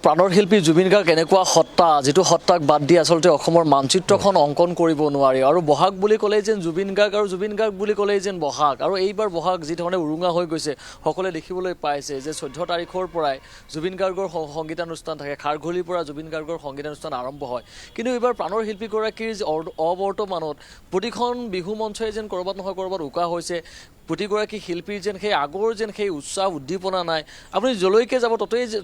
প্ৰাণৰ শিল্পী জুবিন গাৰ্গ এনেকুৱা সত্তা যিটো সত্তাক বাদ দি আচলতে অসমৰ মানচিত্ৰখন অংকন কৰিব নোৱাৰি আৰু বহাগ বুলি ক'লেই যেন জুবিন গাৰ্গ আৰু জুবিন গাৰ্গ বুলি ক'লেই যেন বহাগ আৰু এইবাৰ বহাগ যি ধৰণে উৰুঙা হৈ গৈছে সকলোৱে দেখিবলৈ পাইছে যে 14 তাৰিখৰ পৰাই জুবিন গাৰ্গৰ সংগীতানুষ্ঠান থাকে খাৰঘুলিৰ পৰা জুবিন গাৰ্গৰ সংগীতানুষ্ঠান আৰম্ভ হয় কিন্তু এইবাৰ প্ৰাণৰ শিল্পীগৰাকীৰ অবৰ্তমানত প্ৰতিখন বিহু মঞ্চই যেন ক'ৰবাত নহয় ক'ৰবাত উকা হৈছে প্ৰতিগৰাকী শিল্পীৰ যেন সেই আগৰ যেন সেই উৎসাহ উদ্দীপনা নাই আপুনি যলৈকে যাব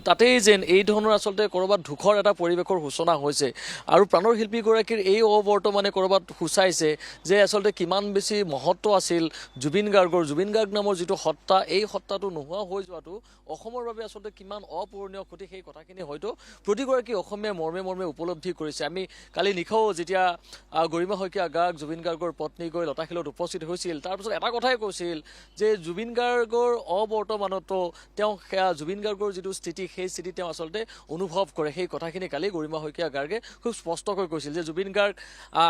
তাতেই যেন এই ধৰণৰ আচলতে ক'ৰবাত দুখৰ এটা পৰিৱেশৰ সূচনা হৈছে আৰু প্ৰাণৰ শিল্পীগৰাকীৰ এই অবৰ্তমানে ক'ৰবাত সূচাইছে যে আচলতে কিমান বেছি মহত্ব আছিল জুবিন গাৰ্গ নামৰ যিটো সত্তা এই সত্তাটো নোহোৱা হৈ যোৱাটো অসমৰ বাবে আচলতে কিমান অপূৰণীয় ক্ষতি সেই কথাখিনি হয়তো প্ৰতিগৰাকী অসমীয়াই মৰ্মে মৰ্মে উপলব্ধি কৰিছে আমি কালি নিশাও যেতিয়া গৰিমা শইকীয়া গাৰ্গ জুবিন গাৰ্গৰ পত্নী গৈ লতাশিলত উপস্থিত হৈছিল তাৰপিছত এটা কথাই কৈছিল যে জুবিন গাৰ্গৰ অবৰ্তমানতো তেওঁ জুবিন গাৰ্গৰ যিটো স্থিতি সেই স্থিতি তেওঁ আচলতে অনুভৱ কৰে সেই কথাখিনি কালি গৰিমা শইকীয়া গাৰ্গে খুব স্পষ্টকৈ কৈছিল যে জুবিন গাৰ্গ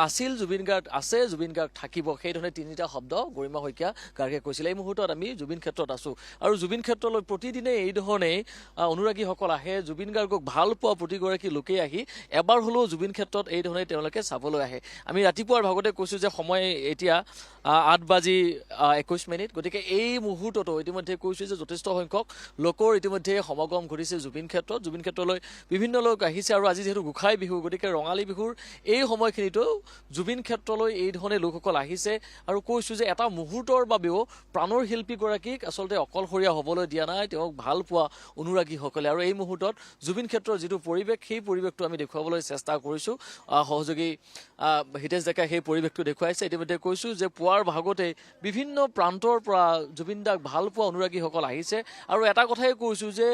আছিল জুবিন গাৰ্গ আছে জুবিন গাৰ্গ থাকিব সেইধৰণে তিনিটা শব্দ গৰিমা শইকীয়া গাৰ্গে কৈছিল এই মুহূৰ্তত আমি জুবিন ক্ষেত্ৰত আছোঁ আৰু জুবিন ক্ষেত্ৰলৈ প্ৰতিদিনে এই ধৰণেই অনুৰাগীসকল আহে জুবিন গাৰ্গক ভাল পোৱা প্ৰতিগৰাকী লোকেই আহি এবাৰ হ'লেও জুবিন ক্ষেত্ৰত এই ধৰণে তেওঁলোকে চাবলৈ আহে আমি ৰাতিপুৱাৰ ভাগতে কৈছোঁ যে সময় এতিয়া 8:21 গতিকে এই মুহূৰ্ততো ইতিমধ্যে কৈছোঁ যে যথেষ্ট সংখ্যক লোকৰ ইতিমধ্যে সমাগম ঘটিছে জুবিন ক্ষেত্ৰলৈ বিভিন্ন লোক আহিছে আৰু আজি যিহেতু গোঁসাই বিহু গতিকে ৰঙালী বিহুৰ এই সময়খিনিতো জুবিন ক্ষেত্ৰলৈ এই ধৰণে লোকসকল আহিছে আৰু কৈছোঁ যে এটা মুহূৰ্তৰ বাবেও প্ৰাণৰ শিল্পীগৰাকীক আচলতে অকলশৰীয়া হ'বলৈ দিয়া নাই তেওঁক ভাল পোৱা অনুৰাগীসকলে আৰু এই মুহূৰ্তত জুবিন ক্ষেত্ৰৰ যিটো পৰিৱেশ সেই পৰিৱেশটো আমি দেখুৱাবলৈ চেষ্টা কৰিছোঁ সহযোগী হিতেশ ডেকাই সেই পৰিৱেশটো দেখুৱাইছে ইতিমধ্যে কৈছোঁ যে পুৱাৰ ভাগতে বিভিন্ন প্ৰান্তৰ পৰা জুবিন দাক ভাল পোৱা অনুৰাগীসকল আহিছে আৰু এটা কথাই কৈছোঁ যে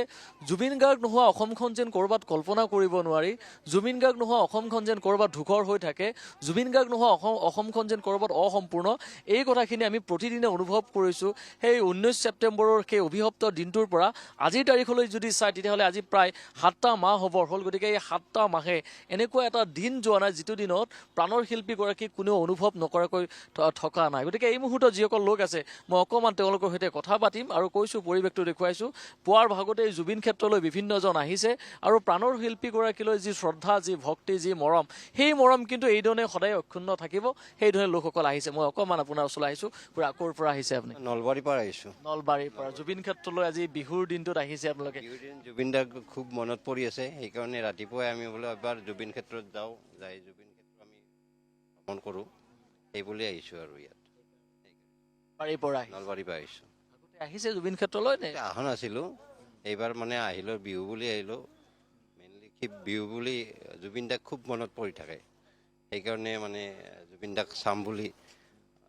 জুবিন গাৰ্গ নোহোৱা অসমখন যেন ক'ৰবাত কল্পনা কৰিব নোৱাৰি জুবিন গাৰ্গ নোহোৱা অসমখন যেন ক'ৰবাত ধূসৰ হৈ থাকে জুবিন গাৰ্গ নোহোৱা অসমখন যেন ক'ৰবাত অসম্পূৰ্ণ এই কথাখিনি আমি প্ৰতিদিনে অনুভৱ কৰিছোঁ সেই 19 ছেপ্টেম্বৰৰ সেই অভিশপ্ত দিনটোৰ পৰা আজিৰ তাৰিখলৈ যদি চায় তেতিয়াহ'লে আজি প্ৰায় 7টা মাহ হ'বৰ হ'ল গতিকে এই 7টা মাহে এনেকুৱা এটা দিন যোৱা নাই যিটো দিনত প্ৰাণৰ শিল্পীগৰাকীক কোনেও অনুভৱ নকৰাকৈ থকা নাই গতিকে এই মুহূৰ্তত যিসকল লোক আছে মই অকণমান তেওঁলোকৰ সৈতে কথা পাতিম আৰু কৈছোঁ পৰিৱেশটো দেখুৱাইছোঁ পুৱাৰ ভাগতে জুবিন ক্ষেত্ৰলৈ বিভিন্নজন আহিছে আৰু প্ৰাণৰ শিল্পীগৰাকীলৈ যি শ্ৰদ্ধা যি ভক্তি যি মৰম সেই মৰম কিন্তু এইধৰণে সদায় অক্ষুণ্ণ থাকিব সেইধৰণে লোকসকল আহিছে মই অকণমান আপোনাৰ ওচৰলৈ আহিছোঁ ক'ৰ পৰা আহিছে আপুনি নলবাৰীৰ পৰা আহিছোঁ নলবাৰীৰ পৰা জুবিন ক্ষেত্ৰলৈ আজি বিহুৰ দিনটোত আহিছে আপোনালোকে জুবিন দাক খুব মনত পৰি আছে সেইকাৰণে ৰাতিপুৱাই আমি বোলে এবাৰ জুবিন ক্ষেত্ৰত যাওঁ যাই জুবিন ক্ষেত্ৰ আমি ভ্ৰমণ কৰোঁ সেইবুলি আহিছোঁ আৰু ইয়াত নলবাৰীৰ পৰা আহিছোঁ আহিছে জুবিন ক্ষেত্ৰলৈ নে অহা নাছিলোঁ এইবাৰ মানে আহিলোঁ বিহু বুলি আহিলোঁ মেইনলি বিহু বুলি জুবিন দাক খুব মনত পৰি থাকে সেইকাৰণে মানে জুবিন দাক চাম বুলি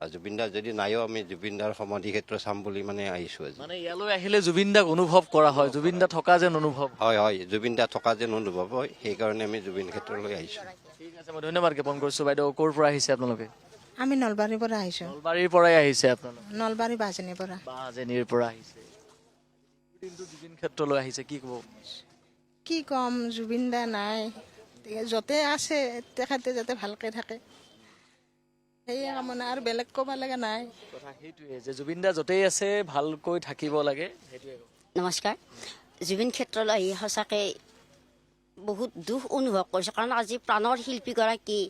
জুবিন দা যদি নাইও আমি জুবিন দাৰ সমাধি ক্ষেত্ৰ চাম বুলি মানে আহিছোঁ আজি মানে ইয়ালৈ আহিলে জুবিন দাক অনুভৱ কৰা হয় জুবিন দা থকা যেন অনুভৱ হয় জুবিন দা থকা যেন অনুভৱ হয় সেইকাৰণে আমি জুবিন ক্ষেত্ৰলৈ আহিছোঁ ঠিক আছে মই ধন্যবাদ জ্ঞাপন কৰিছোঁ বাইদেউ ক'ৰ পৰা আহিছে আপোনালোকে আমি নলবাৰীৰ পৰা আহিছোঁ নলবাৰীৰ পৰাই আহিছে আপোনালোকে নলবাৰী বাজনীৰ পৰা বাজনীৰ পৰা আহিছে দিনটো জুবিন ক্ষেত্ৰলৈ আহিছে কি ক'ব কি ক'ম জুবিন দা নাই য'তে আছে তেখেতে যাতে ভালকৈ থাকে সেয়ে কামনা আৰু বেলেগ ক'ব লগা নাই কথা সেইটোৱে যে জুবিন দা য'তেই আছে ভালকৈ থাকিব লাগে সেইটোৱে নমস্কাৰ জুবিন ক্ষেত্ৰলৈ আহি সঁচাকৈ বহুত দুখ অনুভৱ কৰিছোঁ কাৰণ আজি প্ৰাণৰ শিল্পীগৰাকী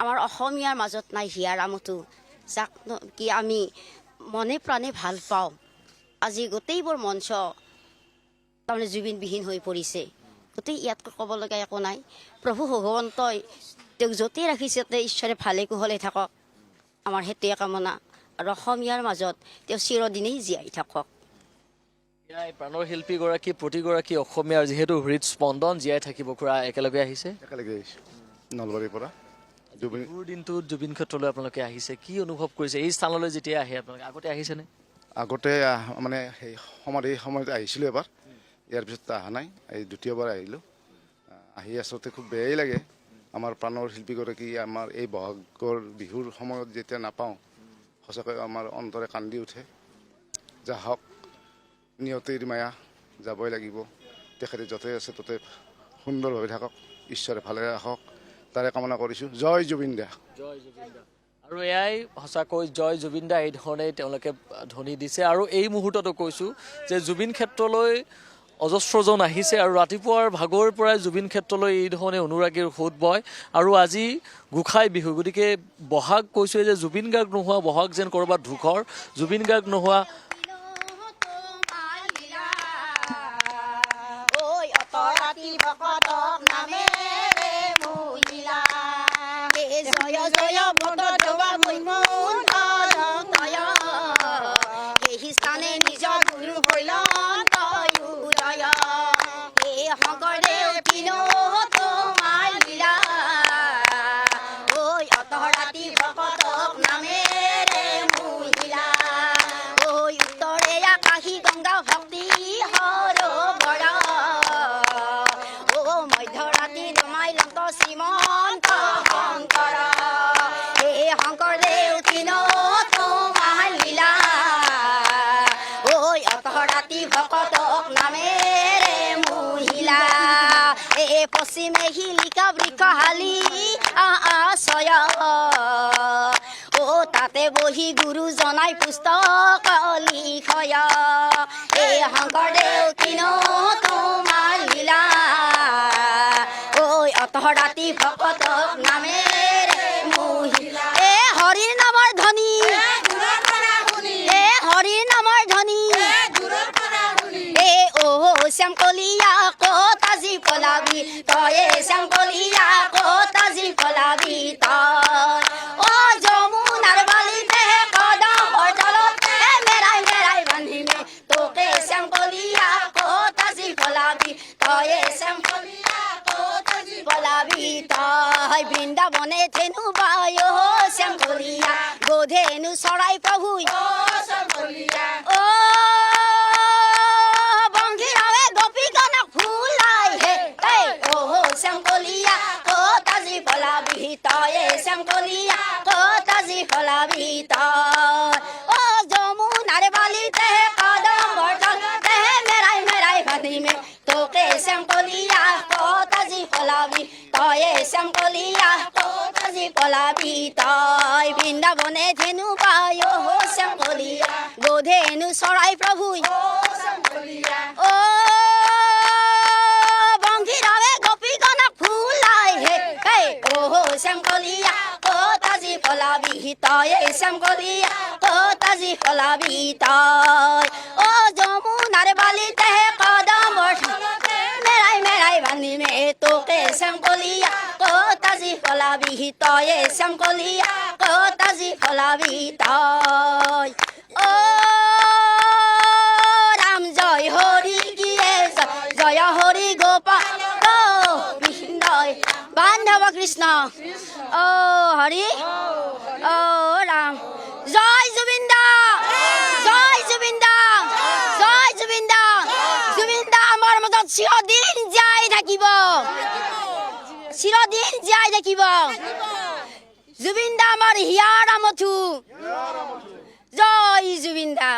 আমাৰ অসমীয়াৰ মাজত নাই হিয়াৰ আমঠু যাক কি আমি মনে প্ৰাণে ভাল পাওঁ আজি গোটেইবোৰ মঞ্চ তাৰমানে জুবিনবিহীন হৈ পৰিছে গোটেই ইয়াতকৈ ক'ব লগা একো নাই প্ৰভু ভগৱন্তই তেওঁক য'তেই ৰাখিছে তাতে ঈশ্বৰে ভালে কুশলে থাকক আমাৰ সেইটোৱে কামনা আৰু অসমীয়াৰ মাজত তেওঁ চিৰদিনেই জীয়াই থাকক প্ৰাণৰ শিল্পীগৰাকী প্ৰতিগৰাকী অসমীয়াৰ যিহেতু হৃদস্পন্দন জীয়াই থাকিব খুৰা একেলগে আহিছে নলবাৰীৰ পৰা বিহুৰ দিনটোত জুবিন ক্ষেত্ৰলৈ আপোনালোকে আহিছে কি অনুভৱ কৰিছে এই স্থানলৈ যেতিয়া আহে আপোনালোকে আগতে আহিছেনে আগতে মানে সেই সমাধি সময়ত আহিছিলোঁ এবাৰ ইয়াৰ পিছত অহা নাই এই দ্বিতীয়বাৰ আহিলোঁ আহি আচলতে খুব বেয়াই লাগে আমাৰ প্ৰাণৰ শিল্পীগৰাকী আমাৰ এই বহাগৰ বিহুৰ সময়ত যেতিয়া নাপাওঁ সঁচাকৈ আমাৰ অন্তৰে কান্দি উঠে যা হওক নিয়তিৰ মায়া যাবই লাগিব তেখেতে য'তে আছে ত'তে সুন্দৰভাৱে থাকক ঈশ্বৰে ভালে ৰাখক তাৰে কামনা কৰিছোঁ জয় জুবিন দা আৰু এয়াই সঁচাকৈ জয় জুবিন দা এই ধৰণে তেওঁলোকে ধ্বনি দিছে আৰু এই মুহূৰ্ততো কৈছোঁ যে জুবিন ক্ষেত্ৰলৈ অজস্ৰজন আহিছে আৰু ৰাতিপুৱাৰ ভাগৰ পৰাই জুবিন ক্ষেত্ৰলৈ এই ধৰণে অনুৰাগীৰ সোঁত বয় আৰু আজি গোসাই বিহু গতিকে বহাগ কৈছোৱে যে জুবিন গাৰ্গ নোহোৱা বহাগ যেন ক'ৰবাত ধূসৰ জুবিন গাৰ্গ নোহোৱা পশ্চিমে শিলিকা বৃক্ষশালী আশয় তাতে বহি গুৰু জনাই পুস্তক লিখয় এই শংকৰদেৱ কিনো তোমাৰ লীলা ঐ অতহ ৰাতি ভকতক নামেৰে মহিলা এ হৰিৰ নামৰ ধ্বনি এ হৰিৰ নামৰ ধ্বনি এ শ্যাম কলিয়া ক'ত আজি পলাবি তয়ে শ্যাম কলিয়া ক'ত আজি পলাবি তই অ যমুনাৰ বালিতে কদমৰ তলত মেৰাই মেৰাই বান্ধিমে তোকে শ্যাম কলিয়া ক'ত আজি পলাবি তয়ে শ্যাম কলিয়া ক'ত আজি পলাবি তই বৃন্দাবনে থেনু বায় শ্যাম কলিয়া গোধেনু চৰাই প্ৰভু শ্যাম কলিয়া অ শ্যাম কলিয়া ক'ত আজি পলাবি তয়ে শ্যাম কলিয়া ক'ত আজি পলাবি তই অ যমুনাৰ বালিতে কদমৰ তলতে মেৰাই মেৰাই বান্ধিমে তোকে শ্যাম কলিয়া ক'ত আজি পলাবি তয়ে শ্যাম কলিয়া ক'ত আজি পলাবি তই বৃন্দাবনে ধেনু পায় শ্যাম কলিয়া গোধেনু চৰাই প্ৰভু শ্যাম কলিয়া অ শ্যাম কলিয়া ক'ত আজি পলাবি তয়ে শ্যাম কলিয়া ক'ত আজি পলাবি তই অ যমুনাৰ বালিতে কদমৰ তলতে মেৰাই মেৰাই বান্ধিমে তোকে শ্যাম কলিয়া ক'ত আজি পলাবি তয়ে শ্যাম কলিয়া ক'ত আজি পলাবি তই অ ৰাম জয় হৰি কিয়ে জয় হৰি গোপাল বান্ধৱ কৃষ্ণ অ হৰি অ ৰাম জয় জুবিন দা জয় জুবিন দা জয় জুবিন দা জুবিন দা আমাৰ মাজত চিৰদিন জীয়াই থাকিব চিৰদিন জীয়াই থাকিব জুবিন দা আমাৰ হিয়াৰ আমঠু জয় জুবিন দা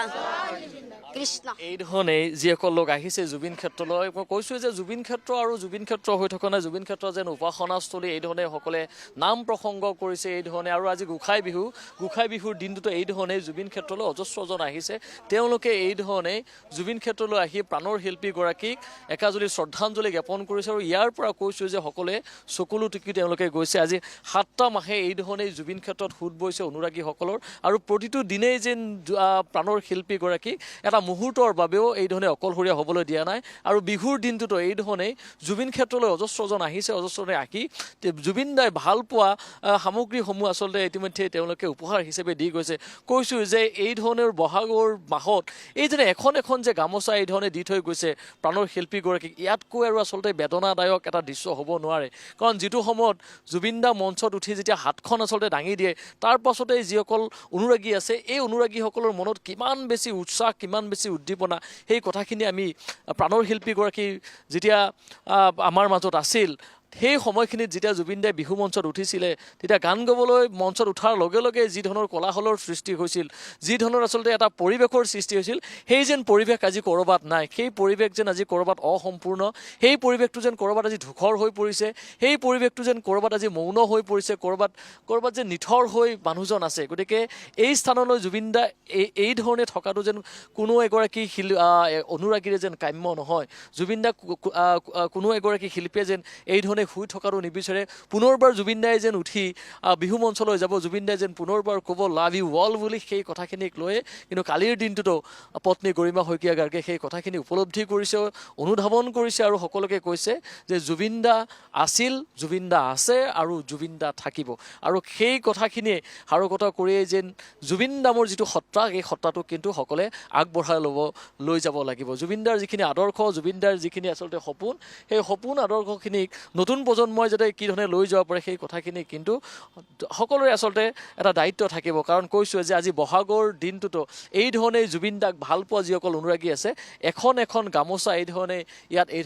কৃষ্ণ এই ধৰণে যিসকল লোক আহিছে জুবিন ক্ষেত্ৰলৈ মই কৈছোঁ যে জুবিন ক্ষেত্ৰ আৰু জুবিন ক্ষেত্ৰ হৈ থকা নাই জুবিন ক্ষেত্ৰ যেন উপাসনাস্থলী এই ধৰণে সকলে নাম প্ৰসংগ কৰিছে এই ধৰণে আৰু আজি গোসাই বিহুৰ দিনটোতো এই ধৰণে জুবিন ক্ষেত্ৰলৈ অজস্ৰজন আহিছে তেওঁলোকে এই ধৰণে জুবিন ক্ষেত্ৰলৈ আহি প্ৰাণৰ শিল্পীগৰাকীক একাজলি শ্ৰদ্ধাঞ্জলি জ্ঞাপন কৰিছে আৰু ইয়াৰ পৰা কৈছোঁ যে সকলোৱে চকুলো টুকি তেওঁলোকে গৈছে আজি 7টা মাহে এই ধৰণে জুবিন ক্ষেত্ৰত সোঁত বৈছে অনুৰাগীসকলৰ আৰু প্ৰতিটো দিনেই যেন প্ৰাণৰ শিল্পীগৰাকীক এটা মুহূৰ্তৰ বাবেও এই ধৰণে অকলশৰীয়া হ'বলৈ দিয়া নাই আৰু বিহুৰ দিনটোতো এই ধৰণেই জুবিন ক্ষেত্ৰলৈ অজস্ৰজন আহিছে অজস্ৰজনে আহি জুবিন দাই ভাল পোৱা সামগ্ৰীসমূহ আচলতে ইতিমধ্যে তেওঁলোকে উপহাৰ হিচাপে দি গৈছে কৈছোঁ যে এই ধৰণৰ বহাগৰ মাহত এই যে এখন এখন যে গামোচা এই ধৰণে দি থৈ গৈছে প্ৰাণৰ শিল্পীগৰাকীক ইয়াতকৈ আৰু আচলতে বেদনাদায়ক এটা দৃশ্য হ'ব নোৱাৰে কাৰণ যিটো সময়ত জুবিন দা মঞ্চত উঠি যেতিয়া হাতখন আচলতে দাঙি দিয়ে তাৰ পাছতে যিসকল অনুৰাগী আছে এই অনুৰাগীসকলৰ মনত কিমান বেছি উৎসাহ কিমান বেছি উদ্দীপনা সেই কথাখিনি আমি প্ৰাণৰ শিল্পীগৰাকী যেতিয়া আমাৰ মাজত আছিল সেই সময়খিনিত যেতিয়া জুবিন দাই বিহু মঞ্চত উঠিছিলে তেতিয়া গান গাবলৈ মঞ্চত উঠাৰ লগে লগে যি ধৰণৰ কোলাহলৰ সৃষ্টি হৈছিল, যি ধৰণৰ আচলতে এটা পৰিৱেশৰ সৃষ্টি হৈছিল, সেই যেন পৰিৱেশ আজি ক'ৰবাত নাই, সেই পৰিৱেশ যেন আজি ক'ৰবাত অসম্পূৰ্ণ, সেই পৰিৱেশটো যেন ক'ৰবাত আজি ধূসৰ হৈ পৰিছে, সেই পৰিৱেশটো যেন ক'ৰবাত আজি মৌন হৈ পৰিছে, ক'ৰবাত যেন নিথৰ হৈ মানুহজন আছে। গতিকে এই স্থানলৈ জুবিন দা এই ধৰণে থকাটো যেন কোনো এগৰাকী অনুৰাগীৰে যেন কাম্য নহয়। জুবিন দা কোনো এগৰাকী শিল্পীয়ে যেন এই ধৰণে শুই থকাটো নিবিচাৰে। পুনৰবাৰ জুবিন দাই যেন উঠি বিহু মঞ্চলৈ যাব, জুবিন দাই যেন পুনৰবাৰ ক'ব লাভ ইউ অল বুলি, সেই কথাখিনিক লৈয়ে কিন্তু কালিৰ দিনটোতো পত্নী গৰিমা শইকীয়া গাৰ্গে সেই কথাখিনি উপলব্ধি কৰিছে, অনুধাৱন কৰিছে আৰু সকলোকে কৈছে যে জুবিন দা আছিল, জুবিন দা আছে আৰু জুবিন দা থাকিব। আৰু সেই কথাখিনিয়ে সাৰোগত কৰিয়েই যেন জুবিন দামৰ যিটো সত্তা, এই সত্তাটো কিন্তু সকলোৱে আগবঢ়াই লৈ যাব লাগিব। জুবিন দাৰ যিখিনি আদৰ্শ, জুবিন দাৰ যিখিনি আচলতে সপোন, সেই সপোন আদৰ্শখিনিক নতুন প্ৰজন্মই যাতে কি ধৰণে লৈ যাব পাৰে সেই কথাখিনি কিন্তু সকলোৰে আচলতে এটা দায়িত্ব থাকিব। কাৰণ কৈছোঁ যে আজি বহাগৰ দিনটোতো এই ধৰণে জুবিন দাক ভাল পোৱা যিসকল অনুৰাগী আছে, এখন এখন গামোচা এই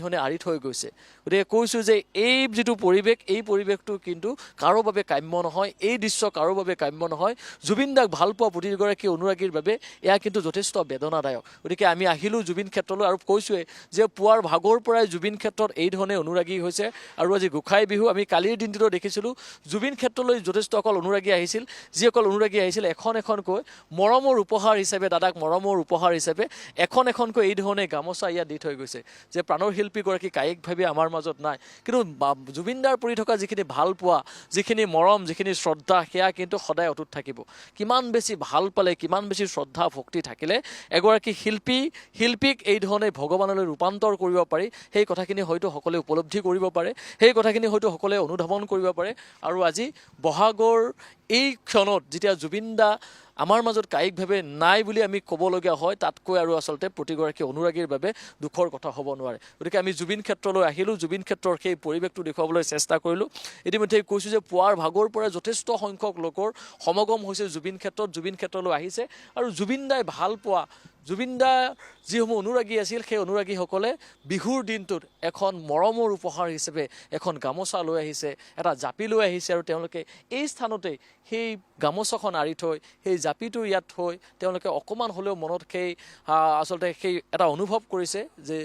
ধৰণে আঁৰি থৈ গৈছে। গতিকে কৈছোঁ যে এই যিটো পৰিৱেশ, এই পৰিৱেশটো কিন্তু কাৰো বাবে কাম্য নহয়, এই দৃশ্য কাৰো বাবে কাম্য নহয়। জুবিন দাক ভাল পোৱা প্ৰতিগৰাকী অনুৰাগীৰ বাবে এয়া কিন্তু যথেষ্ট বেদনাদায়ক। গতিকে আমি আহিলোঁ জুবিন ক্ষেত্ৰলৈ আৰু কৈছোঁৱেই যে পুৱাৰ ভাগৰ পৰাই জুবিন ক্ষেত্ৰত এই ধৰণে অনুৰাগী হৈছে। আৰু আজি গোঁসাই বিহু, আমি কালিৰ দিনটোতো দেখিছিলোঁ জুবিন ক্ষেত্ৰলৈ যথেষ্ট অকল অনুৰাগী আহিছিল, যিসকল অনুৰাগী আহিছিল এখন এখনকৈ মৰমৰ উপহাৰ হিচাপে, দাদাক মৰমৰ উপহাৰ হিচাপে এখন এখনকৈ এই ধৰণে গামোচা ইয়াত দি থৈ গৈছে যে প্ৰাণৰ শিল্পীগৰাকী কায়িকভাৱে আমাৰ মাজত নাই, কিন্তু জুবিন দাৰ পৰি থকা যিখিনি ভাল পোৱা, যিখিনি মৰম, যিখিনি শ্ৰদ্ধা, সেয়া কিন্তু সদায় অটুট থাকিব। কিমান বেছি ভাল পালে, কিমান বেছি শ্ৰদ্ধা ভক্তি থাকিলে এগৰাকী শিল্পীক এই ধৰণে ভগৱানলৈ ৰূপান্তৰ কৰিব পাৰি, সেই কথাখিনি হয়তো সকলোৱে উপলব্ধি কৰিব পাৰে, সেই কথাখিনি হয়তো সকলোৱে অনুধাৱন কৰিব পাৰে। আৰু আজি বহাগৰ এই ক্ষণত যেতিয়া জুবিন দা আমাৰ মাজত কায়িকভাৱে নাই বুলি আমি ক'বলগীয়া হয়, তাতকৈ আৰু আচলতে প্ৰতিগৰাকী অনুৰাগীৰ বাবে দুখৰ কথা হ'ব নোৱাৰে। গতিকে আমি জুবিন ক্ষেত্ৰলৈ আহিলোঁ, জুবিন ক্ষেত্ৰৰ সেই পৰিৱেশটো দেখুৱাবলৈ চেষ্টা কৰিলোঁ। ইতিমধ্যে কৈছোঁ যে পুৱাৰ ভাগৰ পৰা যথেষ্ট সংখ্যক লোকৰ সমাগম হৈছে জুবিন ক্ষেত্ৰত, জুবিন ক্ষেত্ৰলৈ আহিছে। আৰু জুবিন দাই ভাল পোৱা, জুবিন দাৰ যিসমূহ অনুৰাগী আছিল, সেই অনুৰাগীসকলে বিহুৰ দিনটোত এখন মৰমৰ উপহাৰ হিচাপে এখন গামোচা লৈ আহিছে, এটা জাপি লৈ আহিছে। আৰু তেওঁলোকে এই স্থানতেই সেই গামোচাখন আঁৰি থৈ, সেই জাপিটো ইয়াত থৈ তেওঁলোকে অকণমান হ'লেও মনত আচলতে সেই এটা অনুভৱ কৰিছে যে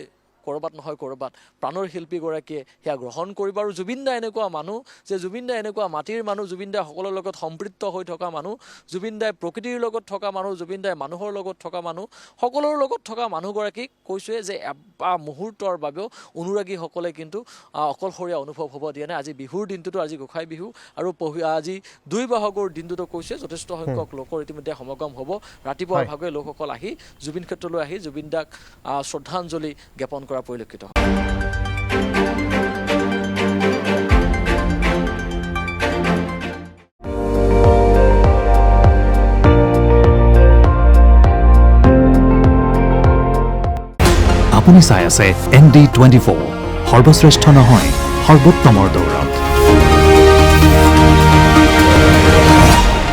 ক'ৰবাত নহয় ক'ৰবাত প্ৰাণৰ শিল্পীগৰাকীয়ে সেয়া গ্ৰহণ কৰিব। আৰু জুবিন দা এনেকুৱা মানুহ যে জুবিন দা এনেকুৱা মাটিৰ মানুহ, জুবিন দাই সকলোৰে লগত সম্পৃক্ত হৈ থকা মানুহ, জুবিন দাই প্ৰকৃতিৰ লগত থকা মানুহ, জুবিন দাই মানুহৰ লগত থকা মানুহ, সকলোৰে লগত থকা মানুহগৰাকীক কৈছোঁৱে যে এটা মুহূৰ্তৰ বাবেও অনুৰাগীসকলে কিন্তু অকলশৰীয়া অনুভৱ হ'ব দিয়া নাই। আজি বিহুৰ দিনটোতো, আজি গোঁসাই বিহু আৰু আজি 2 বহাগৰ দিনটোতো কৈছে যথেষ্ট সংখ্যক লোকৰ ইতিমধ্যে সমাগম হ'ব। ৰাতিপুৱাৰ ভাগে লোকসকল আহি জুবিন ক্ষেত্ৰলৈ আহি জুবিন দাক শ্ৰদ্ধাঞ্জলি জ্ঞাপন কৰা পৰিলক্ষিত হয়। আপুনি চাই আছে ND24, সৰ্বশ্ৰেষ্ঠ নহয় সৰ্বোত্তমৰ দৌৰ।